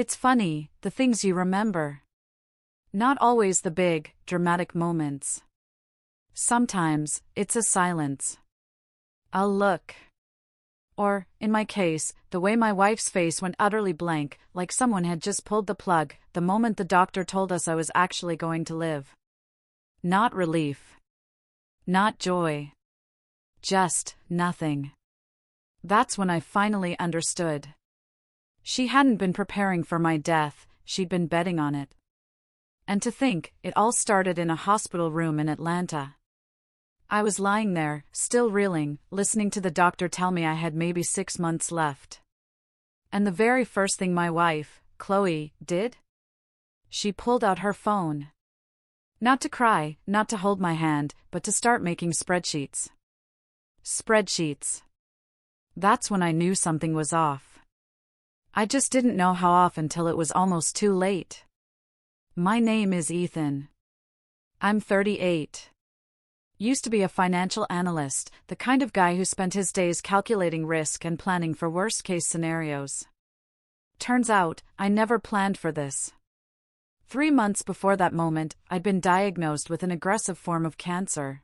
It's funny, the things you remember. Not always the big, dramatic moments. Sometimes, it's a silence. A look. Or, in my case, the way my wife's face went utterly blank, like someone had just pulled the plug, the moment the doctor told us I was actually going to live. Not relief. Not joy. Just nothing. That's when I finally understood. She hadn't been preparing for my death, she'd been betting on it. And to think, it all started in a hospital room in Atlanta. I was lying there, still reeling, listening to the doctor tell me I had maybe 6 months left. And the very first thing my wife, Chloe, did? She pulled out her phone. Not to cry, not to hold my hand, but to start making spreadsheets. Spreadsheets. That's when I knew something was off. I just didn't know how off until it was almost too late. My name is Ethan. I'm 38. Used to be a financial analyst, the kind of guy who spent his days calculating risk and planning for worst-case scenarios. Turns out, I never planned for this. 3 months before that moment, I'd been diagnosed with an aggressive form of cancer.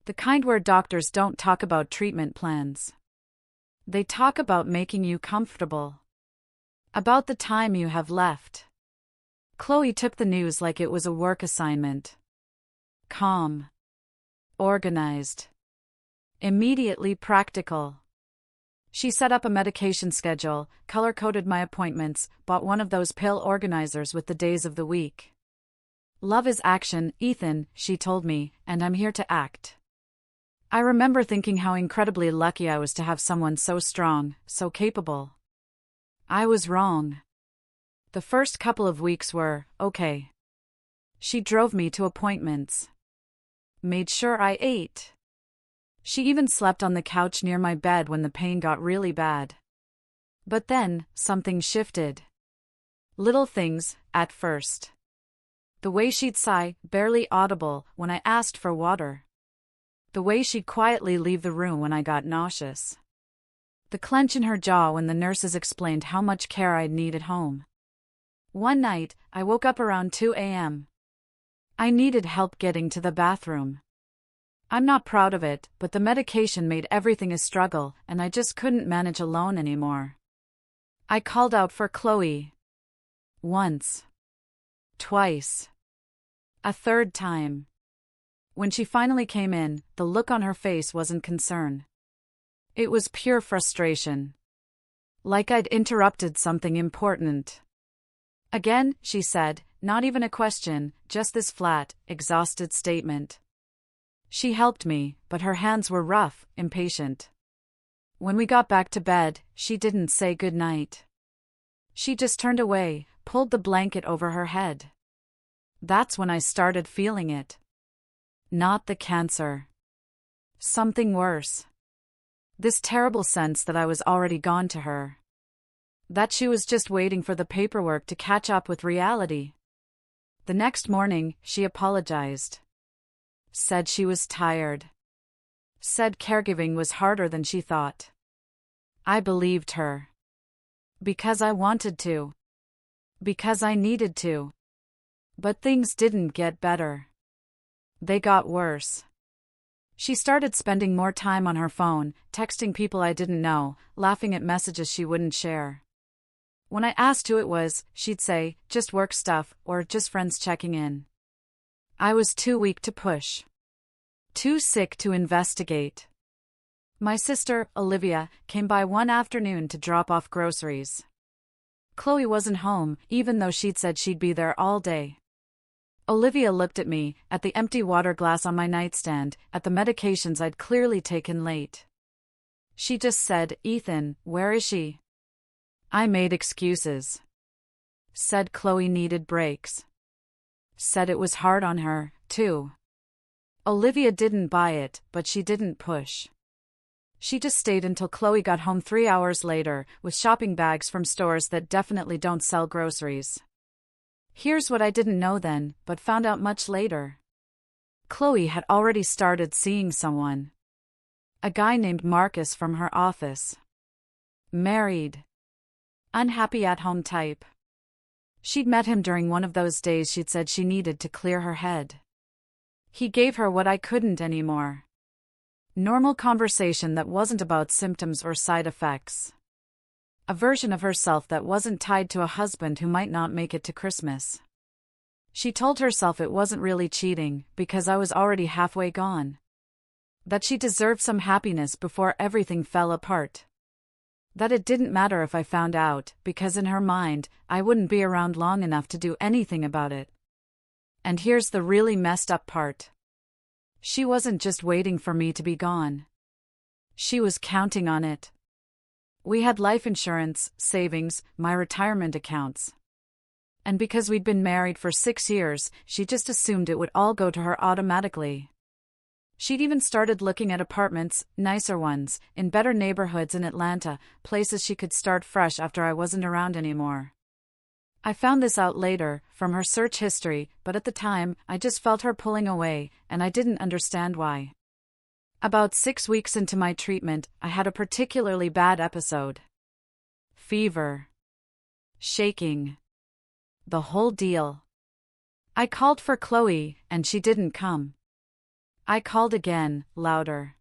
The kind where doctors don't talk about treatment plans. They talk about making you comfortable. About the time you have left. Chloe took the news like it was a work assignment. Calm. Organized. Immediately practical. She set up a medication schedule, color-coded my appointments, bought one of those pill organizers with the days of the week. Love is action, Ethan, she told me, and I'm here to act. I remember thinking how incredibly lucky I was to have someone so strong, so capable. I was wrong. The first couple of weeks were, okay. She drove me to appointments. Made sure I ate. She even slept on the couch near my bed when the pain got really bad. But then, something shifted. Little things, at first. The way she'd sigh, barely audible, when I asked for water. The way she'd quietly leave the room when I got nauseous. The clench in her jaw when the nurses explained how much care I'd need at home. One night, I woke up around 2 a.m. I needed help getting to the bathroom. I'm not proud of it, but the medication made everything a struggle, and I just couldn't manage alone anymore. I called out for Chloe. Once. Twice. A third time. When she finally came in, the look on her face wasn't concern. It was pure frustration. Like I'd interrupted something important. Again, she said, not even a question, just this flat, exhausted statement. She helped me, but her hands were rough, impatient. When we got back to bed, she didn't say goodnight. She just turned away, pulled the blanket over her head. That's when I started feeling it. Not the cancer. Something worse. This terrible sense that I was already gone to her. That she was just waiting for the paperwork to catch up with reality. The next morning, she apologized. Said she was tired. Said caregiving was harder than she thought. I believed her. Because I wanted to. Because I needed to. But things didn't get better. They got worse. She started spending more time on her phone, texting people I didn't know, laughing at messages she wouldn't share. When I asked who it was, she'd say, just work stuff, or just friends checking in. I was too weak to push. Too sick to investigate. My sister, Olivia, came by one afternoon to drop off groceries. Chloe wasn't home, even though she'd said she'd be there all day. Olivia looked at me, at the empty water glass on my nightstand, at the medications I'd clearly taken late. She just said, Ethan, where is she? I made excuses. Said Chloe needed breaks. Said it was hard on her, too. Olivia didn't buy it, but she didn't push. She just stayed until Chloe got home 3 hours later, with shopping bags from stores that definitely don't sell groceries. Here's what I didn't know then, but found out much later. Chloe had already started seeing someone. A guy named Marcus from her office. Married. Unhappy at home type. She'd met him during one of those days she'd said she needed to clear her head. He gave her what I couldn't anymore. Normal conversation that wasn't about symptoms or side effects. A version of herself that wasn't tied to a husband who might not make it to Christmas. She told herself it wasn't really cheating, because I was already halfway gone. That she deserved some happiness before everything fell apart. That it didn't matter if I found out, because in her mind, I wouldn't be around long enough to do anything about it. And here's the really messed up part. She wasn't just waiting for me to be gone. She was counting on it. We had life insurance, savings, my retirement accounts. And because we'd been married for 6 years, she just assumed it would all go to her automatically. She'd even started looking at apartments, nicer ones, in better neighborhoods in Atlanta, places she could start fresh after I wasn't around anymore. I found this out later, from her search history, but at the time, I just felt her pulling away, and I didn't understand why. About 6 weeks into my treatment, I had a particularly bad episode. Fever. Shaking. The whole deal. I called for Chloe, and she didn't come. I called again, louder.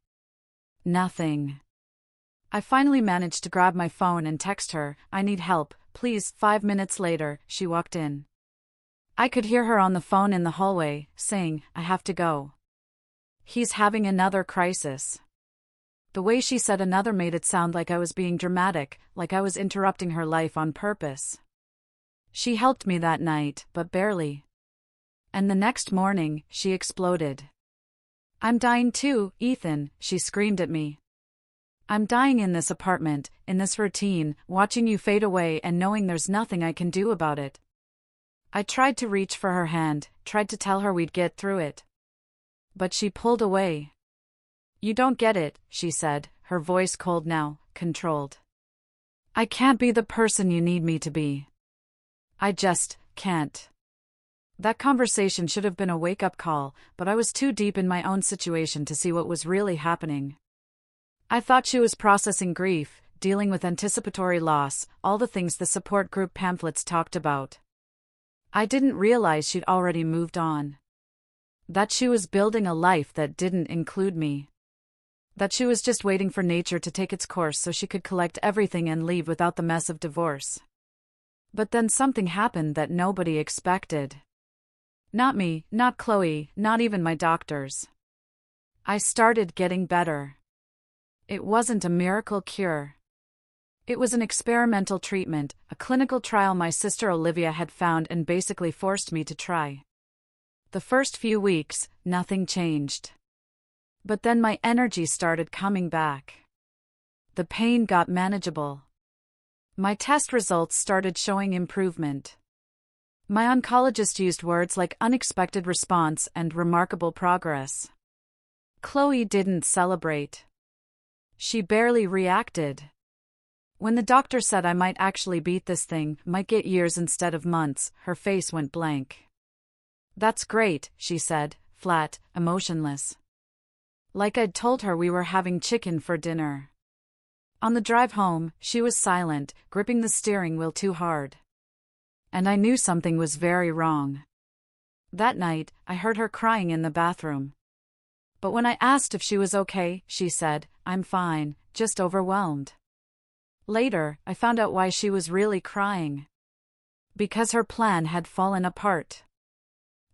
Nothing. I finally managed to grab my phone and text her, "I need help, please." 5 minutes later, she walked in. I could hear her on the phone in the hallway, saying, "I have to go. He's having another crisis." The way she said another made it sound like I was being dramatic, like I was interrupting her life on purpose. She helped me that night, but barely. And the next morning, she exploded. "I'm dying too, Ethan," she screamed at me. "I'm dying in this apartment, in this routine, watching you fade away and knowing there's nothing I can do about it." I tried to reach for her hand, tried to tell her we'd get through it. But she pulled away. "You don't get it," she said, her voice cold now, controlled. "I can't be the person you need me to be. I just can't." That conversation should have been a wake-up call, but I was too deep in my own situation to see what was really happening. I thought she was processing grief, dealing with anticipatory loss, all the things the support group pamphlets talked about. I didn't realize she'd already moved on. That she was building a life that didn't include me. That she was just waiting for nature to take its course so she could collect everything and leave without the mess of divorce. But then something happened that nobody expected. Not me, not Chloe, not even my doctors. I started getting better. It wasn't a miracle cure. It was an experimental treatment, a clinical trial my sister Olivia had found and basically forced me to try. The first few weeks, nothing changed. But then my energy started coming back. The pain got manageable. My test results started showing improvement. My oncologist used words like unexpected response and remarkable progress. Chloe didn't celebrate. She barely reacted. When the doctor said I might actually beat this thing, might get years instead of months, her face went blank. "That's great," she said, flat, emotionless. Like I'd told her we were having chicken for dinner. On the drive home, she was silent, gripping the steering wheel too hard. And I knew something was very wrong. That night, I heard her crying in the bathroom. But when I asked if she was okay, she said, "I'm fine, just overwhelmed." Later, I found out why she was really crying. Because her plan had fallen apart.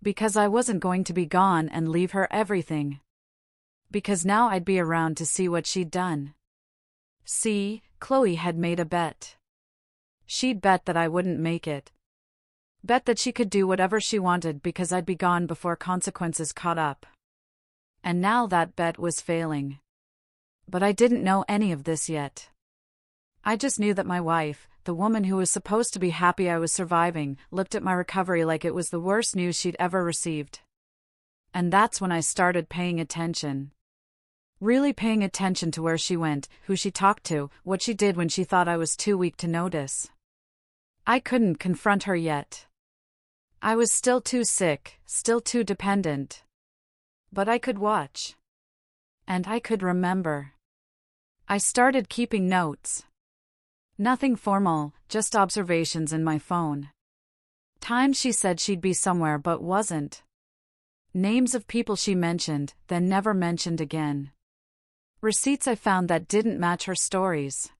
Because I wasn't going to be gone and leave her everything. Because now I'd be around to see what she'd done. See, Chloe had made a bet. She'd bet that I wouldn't make it. Bet that she could do whatever she wanted because I'd be gone before consequences caught up. And now that bet was failing. But I didn't know any of this yet. I just knew that my wife, the woman who was supposed to be happy I was surviving, looked at my recovery like it was the worst news she'd ever received. And that's when I started paying attention. Really paying attention to where she went, who she talked to, what she did when she thought I was too weak to notice. I couldn't confront her yet. I was still too sick, still too dependent. But I could watch. And I could remember. I started keeping notes. Nothing formal, just observations in my phone. Times she said she'd be somewhere but wasn't. Names of people she mentioned, then never mentioned again. Receipts I found that didn't match her stories.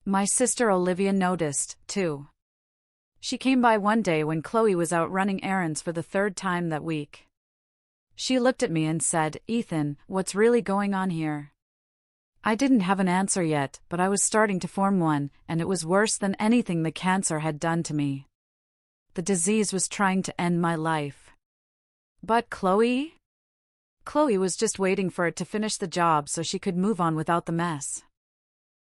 My sister Olivia noticed, too. She came by one day when Chloe was out running errands for the third time that week. She looked at me and said, "Ethan, what's really going on here?" I didn't have an answer yet, but I was starting to form one, and it was worse than anything the cancer had done to me. The disease was trying to end my life. But Chloe? Chloe was just waiting for it to finish the job so she could move on without the mess.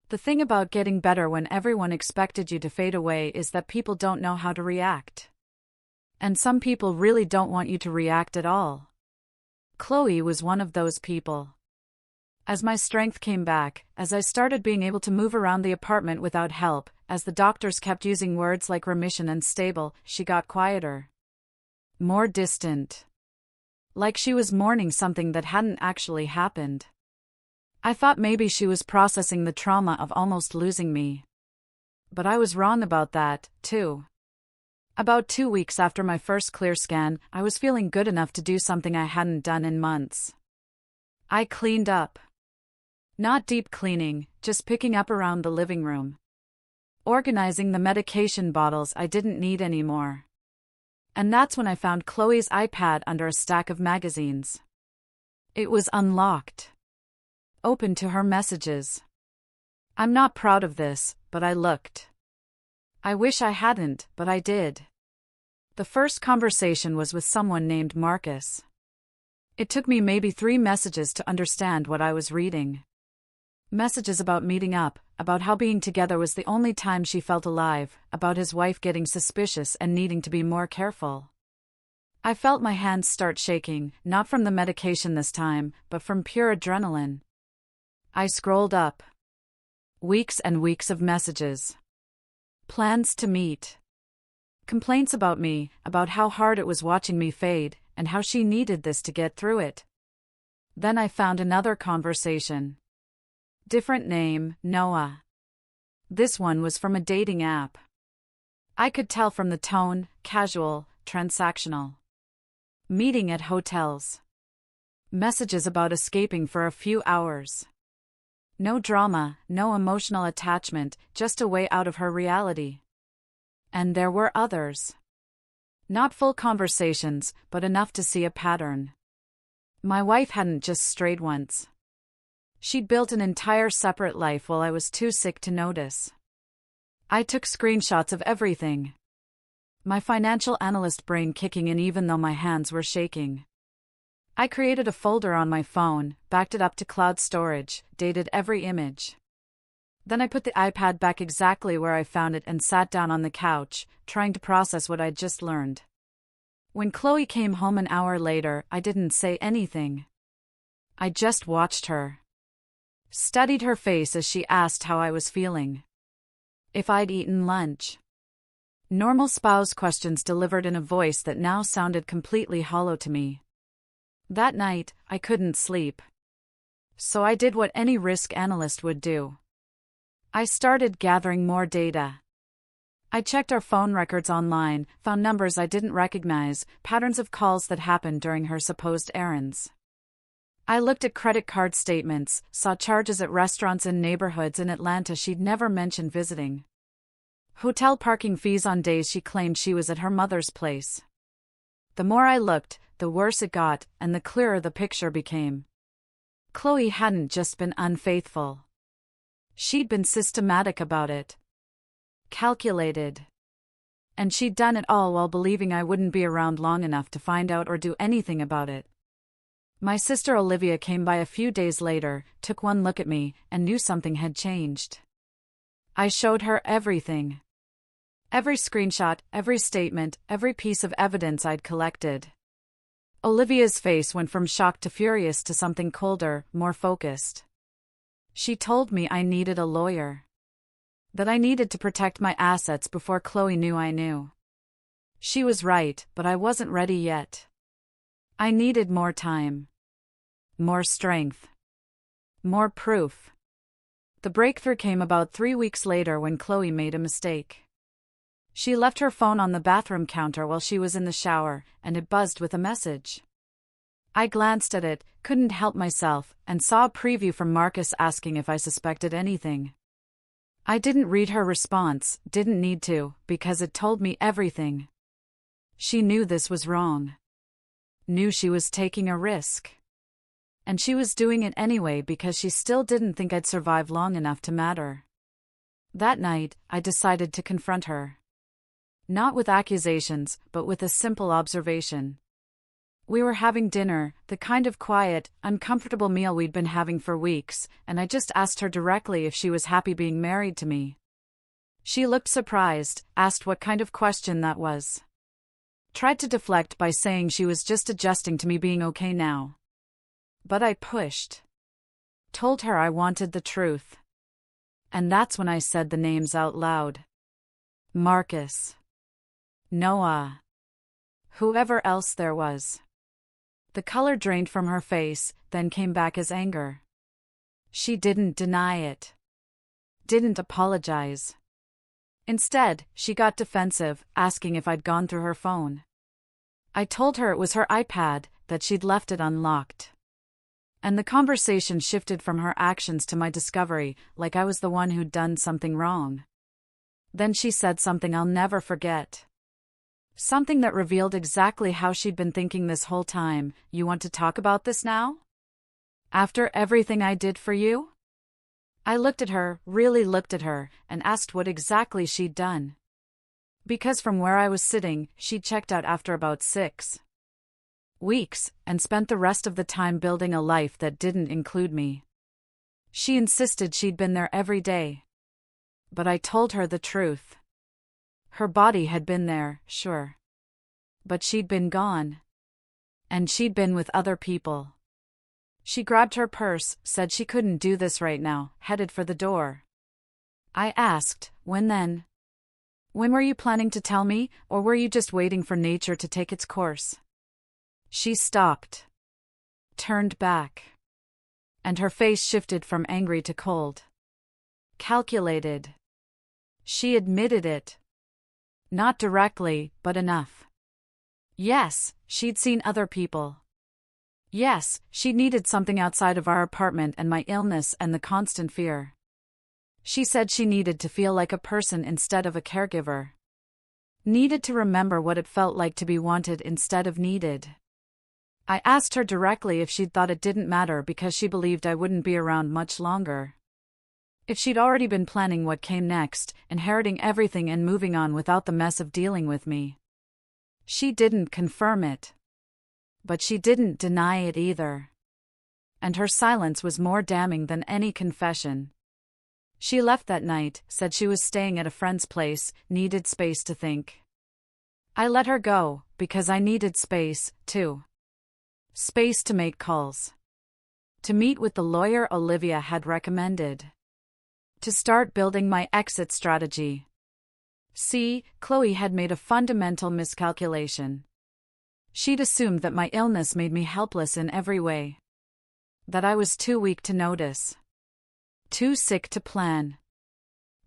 The thing about getting better when everyone expected you to fade away is that people don't know how to react. And some people really don't want you to react at all. Chloe was one of those people. As my strength came back, as I started being able to move around the apartment without help, as the doctors kept using words like remission and stable, she got quieter. More distant. Like she was mourning something that hadn't actually happened. I thought maybe she was processing the trauma of almost losing me. But I was wrong about that, too. About 2 weeks after my first clear scan, I was feeling good enough to do something I hadn't done in months. I cleaned up. Not deep cleaning, just picking up around the living room. Organizing the medication bottles I didn't need anymore. And that's when I found Chloe's iPad under a stack of magazines. It was unlocked. Open to her messages. I'm not proud of this, but I looked. I wish I hadn't, but I did. The first conversation was with someone named Marcus. It took me maybe 3 messages to understand what I was reading. Messages about meeting up, about how being together was the only time she felt alive, about his wife getting suspicious and needing to be more careful. I felt my hands start shaking, not from the medication this time, but from pure adrenaline. I scrolled up. Weeks and weeks of messages. Plans to meet. Complaints about me, about how hard it was watching me fade, and how she needed this to get through it. Then I found another conversation. Different name, Noah. This one was from a dating app. I could tell from the tone, casual, transactional. Meeting at hotels. Messages about escaping for a few hours. No drama, no emotional attachment, just a way out of her reality. And there were others. Not full conversations, but enough to see a pattern. My wife hadn't just strayed once. She'd built an entire separate life while I was too sick to notice. I took screenshots of everything. My financial analyst brain kicking in even though my hands were shaking. I created a folder on my phone, backed it up to cloud storage, dated every image. Then I put the iPad back exactly where I found it and sat down on the couch, trying to process what I'd just learned. When Chloe came home an hour later, I didn't say anything. I just watched her. Studied her face as she asked how I was feeling. If I'd eaten lunch. Normal spouse questions delivered in a voice that now sounded completely hollow to me. That night, I couldn't sleep. So I did what any risk analyst would do. I started gathering more data. I checked our phone records online, found numbers I didn't recognize, patterns of calls that happened during her supposed errands. I looked at credit card statements, saw charges at restaurants in neighborhoods in Atlanta she'd never mentioned visiting. Hotel parking fees on days she claimed she was at her mother's place. The more I looked, the worse it got, and the clearer the picture became. Chloe hadn't just been unfaithful. She'd been systematic about it. Calculated. And she'd done it all while believing I wouldn't be around long enough to find out or do anything about it. My sister Olivia came by a few days later, took one look at me, and knew something had changed. I showed her everything. Every screenshot, every statement, every piece of evidence I'd collected. Olivia's face went from shocked to furious to something colder, more focused. She told me I needed a lawyer. That I needed to protect my assets before Chloe knew I knew. She was right, but I wasn't ready yet. I needed more time. More strength. More proof. The breakthrough came about 3 weeks later when Chloe made a mistake. She left her phone on the bathroom counter while she was in the shower, and it buzzed with a message. I glanced at it, couldn't help myself, and saw a preview from Marcus asking if I suspected anything. I didn't read her response, didn't need to, because it told me everything. She knew this was wrong. Knew she was taking a risk. And she was doing it anyway because she still didn't think I'd survive long enough to matter. That night, I decided to confront her. Not with accusations, but with a simple observation. We were having dinner, the kind of quiet, uncomfortable meal we'd been having for weeks, and I just asked her directly if she was happy being married to me. She looked surprised, asked what kind of question that was. Tried to deflect by saying she was just adjusting to me being okay now. But I pushed. Told her I wanted the truth. And that's when I said the names out loud. Marcus. Noah. Whoever else there was. The color drained from her face, then came back as anger. She didn't deny it. Didn't apologize. Instead, she got defensive, asking if I'd gone through her phone. I told her it was her iPad, that she'd left it unlocked. And the conversation shifted from her actions to my discovery, like I was the one who'd done something wrong. Then she said something I'll never forget. Something that revealed exactly how she'd been thinking this whole time. You want to talk about this now? After everything I did for you? I looked at her, really looked at her, and asked what exactly she'd done. Because from where I was sitting, she'd checked out after about 6 weeks, and spent the rest of the time building a life that didn't include me. She insisted she'd been there every day. But I told her the truth. Her body had been there, sure. But she'd been gone. And she'd been with other people. She grabbed her purse, said she couldn't do this right now, headed for the door. I asked, when then? When were you planning to tell me, or were you just waiting for nature to take its course? She stopped. Turned back. And her face shifted from angry to cold. Calculated. She admitted it. Not directly, but enough. Yes, she'd seen other people. Yes, she needed something outside of our apartment and my illness and the constant fear. She said she needed to feel like a person instead of a caregiver. Needed to remember what it felt like to be wanted instead of needed. I asked her directly if she'd thought it didn't matter because she believed I wouldn't be around much longer. If she'd already been planning what came next, inheriting everything and moving on without the mess of dealing with me. She didn't confirm it. But she didn't deny it either. And her silence was more damning than any confession. She left that night, said she was staying at a friend's place, needed space to think. I let her go, because I needed space, too. Space to make calls. To meet with the lawyer Olivia had recommended. To start building my exit strategy. See, Chloe had made a fundamental miscalculation. She'd assumed that my illness made me helpless in every way. That I was too weak to notice. Too sick to plan.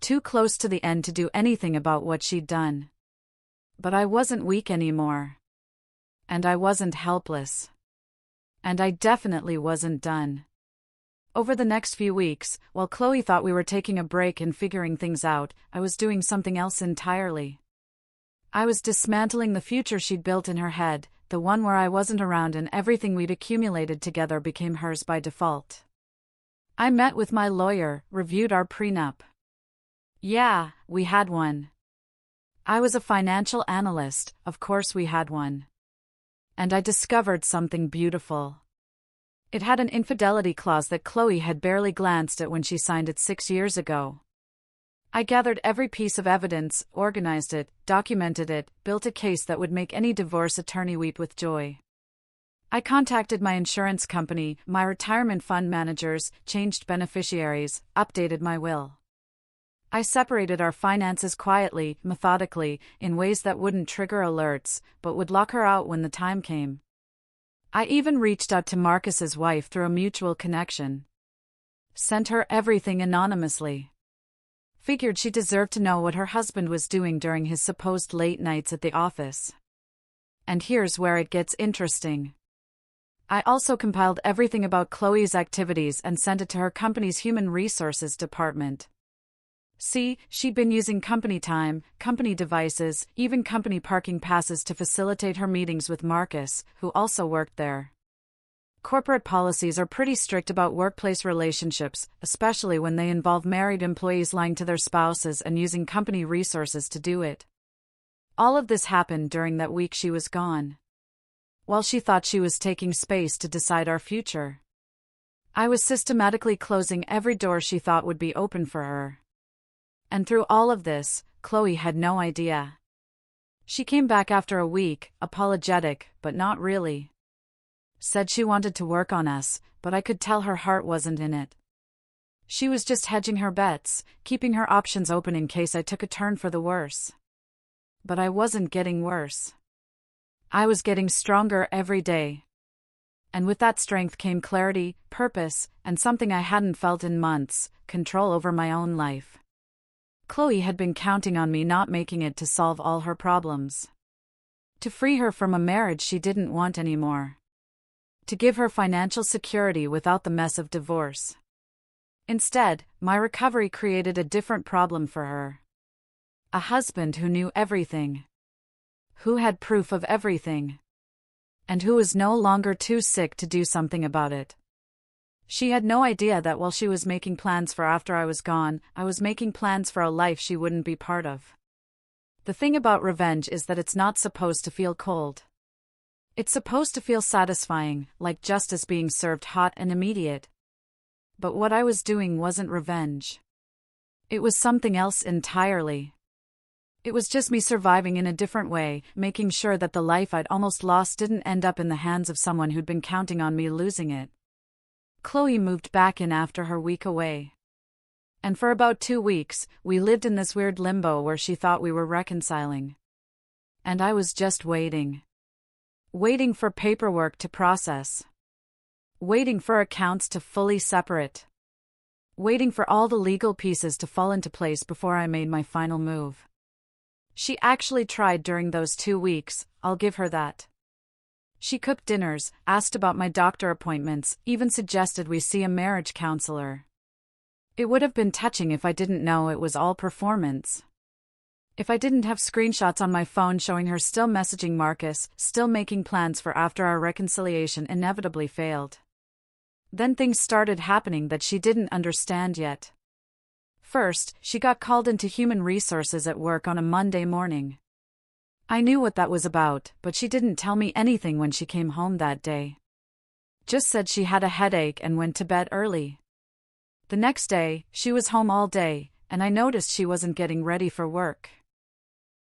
Too close to the end to do anything about what she'd done. But I wasn't weak anymore. And I wasn't helpless. And I definitely wasn't done. Over the next few weeks, while Chloe thought we were taking a break and figuring things out, I was doing something else entirely. I was dismantling the future she'd built in her head, the one where I wasn't around and everything we'd accumulated together became hers by default. I met with my lawyer, reviewed our prenup. Yeah, we had one. I was a financial analyst, of course we had one. And I discovered something beautiful. It had an infidelity clause that Chloe had barely glanced at when she signed it 6 years ago. I gathered every piece of evidence, organized it, documented it, built a case that would make any divorce attorney weep with joy. I contacted my insurance company, my retirement fund managers, changed beneficiaries, updated my will. I separated our finances quietly, methodically, in ways that wouldn't trigger alerts, but would lock her out when the time came. I even reached out to Marcus's wife through a mutual connection. Sent her everything anonymously. Figured she deserved to know what her husband was doing during his supposed late nights at the office. And here's where it gets interesting. I also compiled everything about Chloe's activities and sent it to her company's human resources department. See, she'd been using company time, company devices, even company parking passes to facilitate her meetings with Marcus, who also worked there. Corporate policies are pretty strict about workplace relationships, especially when they involve married employees lying to their spouses and using company resources to do it. All of this happened during that week she was gone. While she thought she was taking space to decide our future, I was systematically closing every door she thought would be open for her. And through all of this, Chloe had no idea. She came back after a week, apologetic, but not really. Said she wanted to work on us, but I could tell her heart wasn't in it. She was just hedging her bets, keeping her options open in case I took a turn for the worse. But I wasn't getting worse. I was getting stronger every day. And with that strength came clarity, purpose, and something I hadn't felt in months, control over my own life. Chloe had been counting on me not making it to solve all her problems. To free her from a marriage she didn't want anymore. To give her financial security without the mess of divorce. Instead, my recovery created a different problem for her. A husband who knew everything. Who had proof of everything. And who was no longer too sick to do something about it. She had no idea that while she was making plans for after I was gone, I was making plans for a life she wouldn't be part of. The thing about revenge is that it's not supposed to feel cold. It's supposed to feel satisfying, like justice being served hot and immediate. But what I was doing wasn't revenge. It was something else entirely. It was just me surviving in a different way, making sure that the life I'd almost lost didn't end up in the hands of someone who'd been counting on me losing it. Chloe moved back in after her week away. And for about 2 weeks, we lived in this weird limbo where she thought we were reconciling. And I was just waiting. Waiting for paperwork to process. Waiting for accounts to fully separate. Waiting for all the legal pieces to fall into place before I made my final move. She actually tried during those 2 weeks, I'll give her that. She cooked dinners, asked about my doctor appointments, even suggested we see a marriage counselor. It would have been touching if I didn't know it was all performance. If I didn't have screenshots on my phone showing her still messaging Marcus, still making plans for after our reconciliation inevitably failed. Then things started happening that she didn't understand yet. First, she got called into human resources at work on a Monday morning. I knew what that was about, but she didn't tell me anything when she came home that day. Just said she had a headache and went to bed early. The next day, she was home all day, and I noticed she wasn't getting ready for work.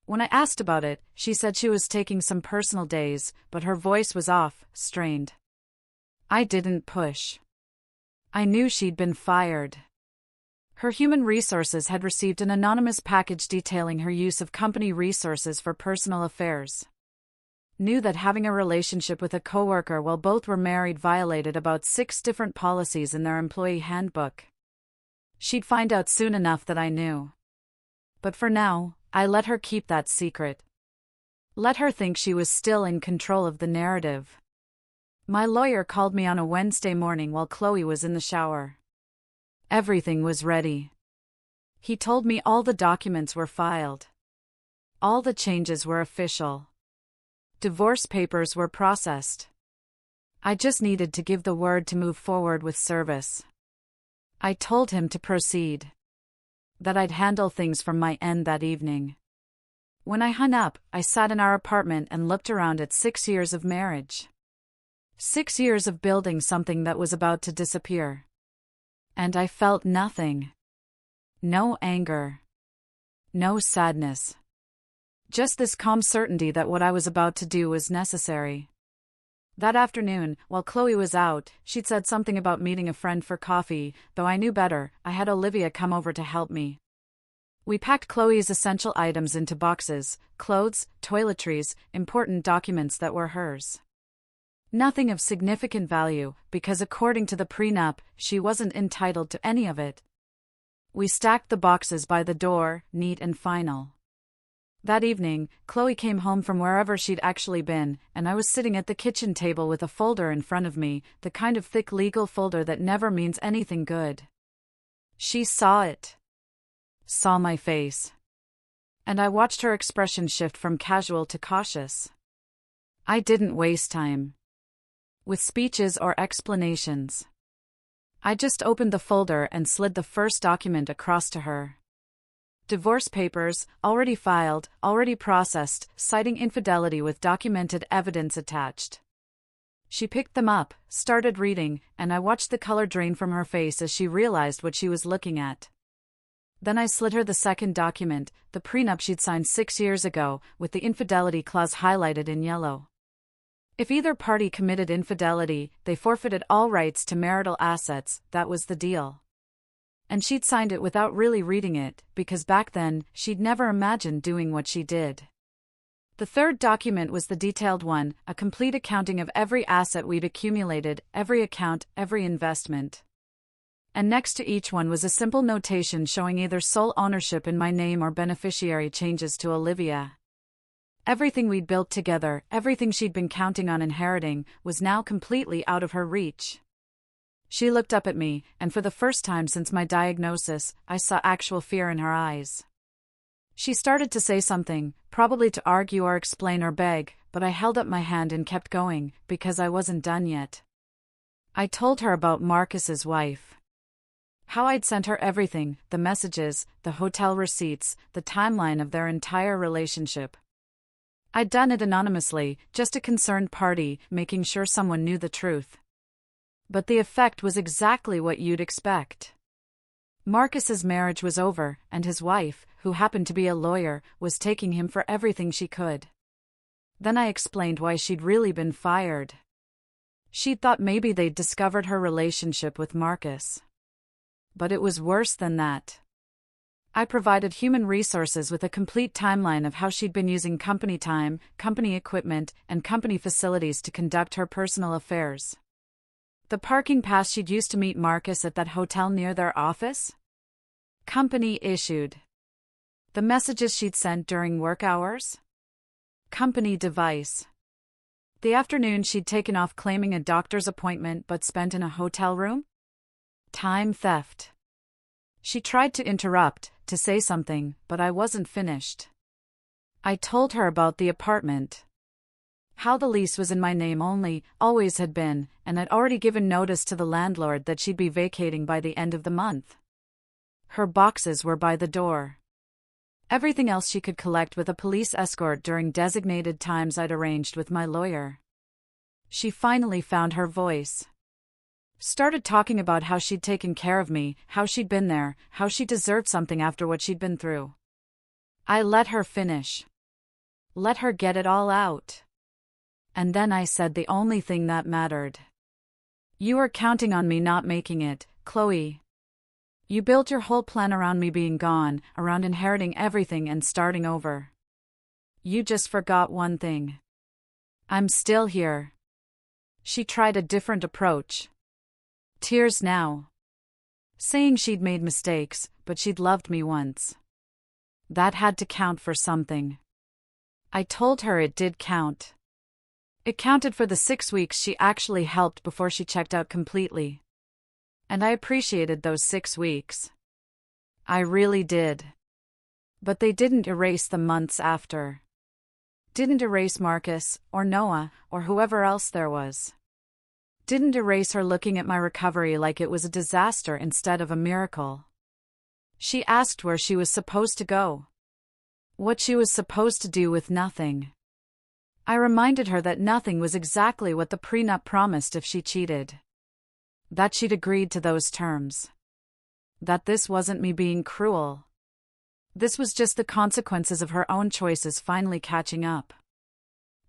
When I asked about it, she said she was taking some personal days, but her voice was off, strained. I didn't push. I knew she'd been fired. Her human resources had received an anonymous package detailing her use of company resources for personal affairs. Knew that having a relationship with a coworker while both were married violated about 6 different policies in their employee handbook. She'd find out soon enough that I knew. But for now, I let her keep that secret. Let her think she was still in control of the narrative. My lawyer called me on a Wednesday morning while Chloe was in the shower. Everything was ready. He told me all the documents were filed. All the changes were official. Divorce papers were processed. I just needed to give the word to move forward with service. I told him to proceed. That I'd handle things from my end that evening. When I hung up, I sat in our apartment and looked around at 6 years of marriage. 6 years of building something that was about to disappear. And I felt nothing. No anger. No sadness. Just this calm certainty that what I was about to do was necessary. That afternoon, while Chloe was out, she'd said something about meeting a friend for coffee, though I knew better, I had Olivia come over to help me. We packed Chloe's essential items into boxes, clothes, toiletries, important documents that were hers. Nothing of significant value, because according to the prenup, she wasn't entitled to any of it. We stacked the boxes by the door, neat and final. That evening, Chloe came home from wherever she'd actually been, and I was sitting at the kitchen table with a folder in front of me, the kind of thick legal folder that never means anything good. She saw it. Saw my face. And I watched her expression shift from casual to cautious. I didn't waste time with speeches or explanations. I just opened the folder and slid the first document across to her. Divorce papers, already filed, already processed, citing infidelity with documented evidence attached. She picked them up, started reading, and I watched the color drain from her face as she realized what she was looking at. Then I slid her the second document, the prenup she'd signed 6 years ago, with the infidelity clause highlighted in yellow. If either party committed infidelity, they forfeited all rights to marital assets, that was the deal. And she'd signed it without really reading it, because back then, she'd never imagined doing what she did. The third document was the detailed one, a complete accounting of every asset we'd accumulated, every account, every investment. And next to each one was a simple notation showing either sole ownership in my name or beneficiary changes to Olivia. Everything we'd built together, everything she'd been counting on inheriting, was now completely out of her reach. She looked up at me, and for the first time since my diagnosis, I saw actual fear in her eyes. She started to say something, probably to argue or explain or beg, but I held up my hand and kept going, because I wasn't done yet. I told her about Marcus's wife. How I'd sent her everything, the messages, the hotel receipts, the timeline of their entire relationship. I'd done it anonymously, just a concerned party, making sure someone knew the truth. But the effect was exactly what you'd expect. Marcus's marriage was over, and his wife, who happened to be a lawyer, was taking him for everything she could. Then I explained why she'd really been fired. She'd thought maybe they'd discovered her relationship with Marcus. But it was worse than that. I provided human resources with a complete timeline of how she'd been using company time, company equipment, and company facilities to conduct her personal affairs. The parking pass she'd used to meet Marcus at that hotel near their office? Company issued. The messages she'd sent during work hours? Company device. The afternoon she'd taken off claiming a doctor's appointment but spent in a hotel room? Time theft. She tried to interrupt, to say something, but I wasn't finished. I told her about the apartment. How the lease was in my name only, always had been, and I'd already given notice to the landlord that she'd be vacating by the end of the month. Her boxes were by the door. Everything else she could collect with a police escort during designated times I'd arranged with my lawyer. She finally found her voice. Started talking about how she'd taken care of me, how she'd been there, how she deserved something after what she'd been through. I let her finish. Let her get it all out. And then I said the only thing that mattered. You were counting on me not making it, Chloe. You built your whole plan around me being gone, around inheriting everything and starting over. You just forgot one thing. I'm still here. She tried a different approach. Tears now. Saying she'd made mistakes, but she'd loved me once. That had to count for something. I told her it did count. It counted for the 6 weeks she actually helped before she checked out completely. And I appreciated those 6 weeks. I really did. But they didn't erase the months after. Didn't erase Marcus, or Noah, or whoever else there was. Didn't erase her looking at my recovery like it was a disaster instead of a miracle. She asked where she was supposed to go. What she was supposed to do with nothing. I reminded her that nothing was exactly what the prenup promised if she cheated. That she'd agreed to those terms. That this wasn't me being cruel. This was just the consequences of her own choices finally catching up.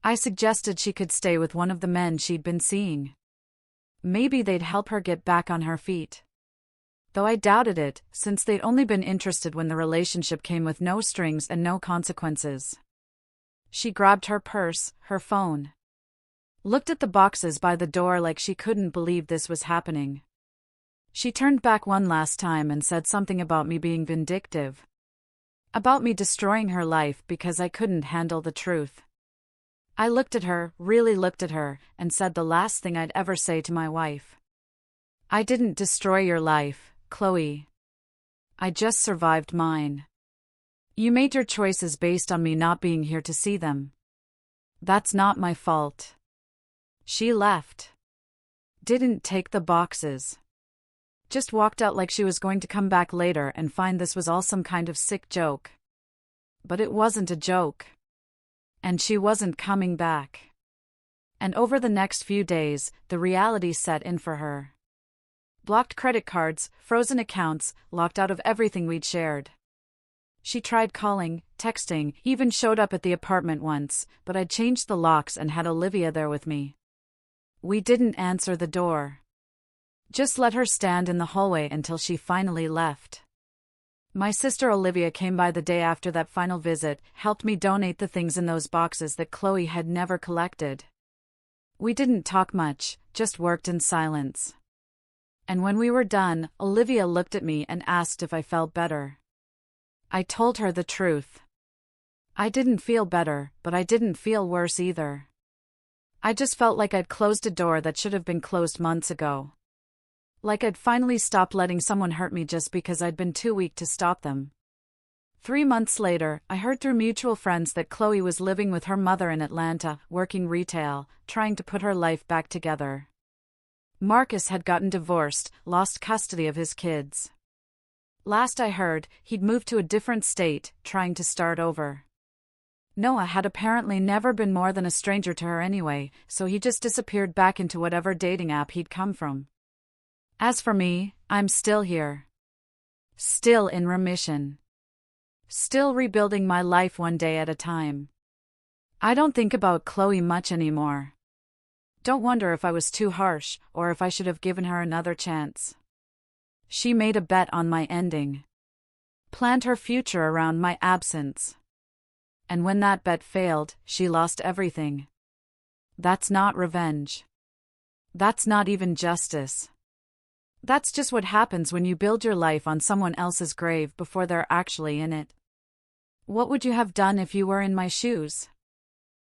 I suggested she could stay with one of the men she'd been seeing. Maybe they'd help her get back on her feet. Though I doubted it, since they'd only been interested when the relationship came with no strings and no consequences. She grabbed her purse, her phone. Looked at the boxes by the door like she couldn't believe this was happening. She turned back one last time and said something about me being vindictive. About me destroying her life because I couldn't handle the truth. I looked at her, really looked at her, and said the last thing I'd ever say to my wife. I didn't destroy your life, Chloe. I just survived mine. You made your choices based on me not being here to see them. That's not my fault. She left. Didn't take the boxes. Just walked out like she was going to come back later and find this was all some kind of sick joke. But it wasn't a joke. And she wasn't coming back. And over the next few days, the reality set in for her. Blocked credit cards, frozen accounts, locked out of everything we'd shared. She tried calling, texting, even showed up at the apartment once, but I'd changed the locks and had Olivia there with me. We didn't answer the door. Just let her stand in the hallway until she finally left. My sister Olivia came by the day after that final visit, helped me donate the things in those boxes that Chloe had never collected. We didn't talk much, just worked in silence. And when we were done, Olivia looked at me and asked if I felt better. I told her the truth. I didn't feel better, but I didn't feel worse either. I just felt like I'd closed a door that should have been closed months ago. Like I'd finally stopped letting someone hurt me just because I'd been too weak to stop them. 3 months later, I heard through mutual friends that Chloe was living with her mother in Atlanta, working retail, trying to put her life back together. Marcus had gotten divorced, lost custody of his kids. Last I heard, he'd moved to a different state, trying to start over. Noah had apparently never been more than a stranger to her anyway, so he just disappeared back into whatever dating app he'd come from. As for me, I'm still here. Still in remission. Still rebuilding my life one day at a time. I don't think about Chloe much anymore. Don't wonder if I was too harsh, or if I should have given her another chance. She made a bet on my ending. Planned her future around my absence. And when that bet failed, she lost everything. That's not revenge. That's not even justice. That's just what happens when you build your life on someone else's grave before they're actually in it. What would you have done if you were in my shoes?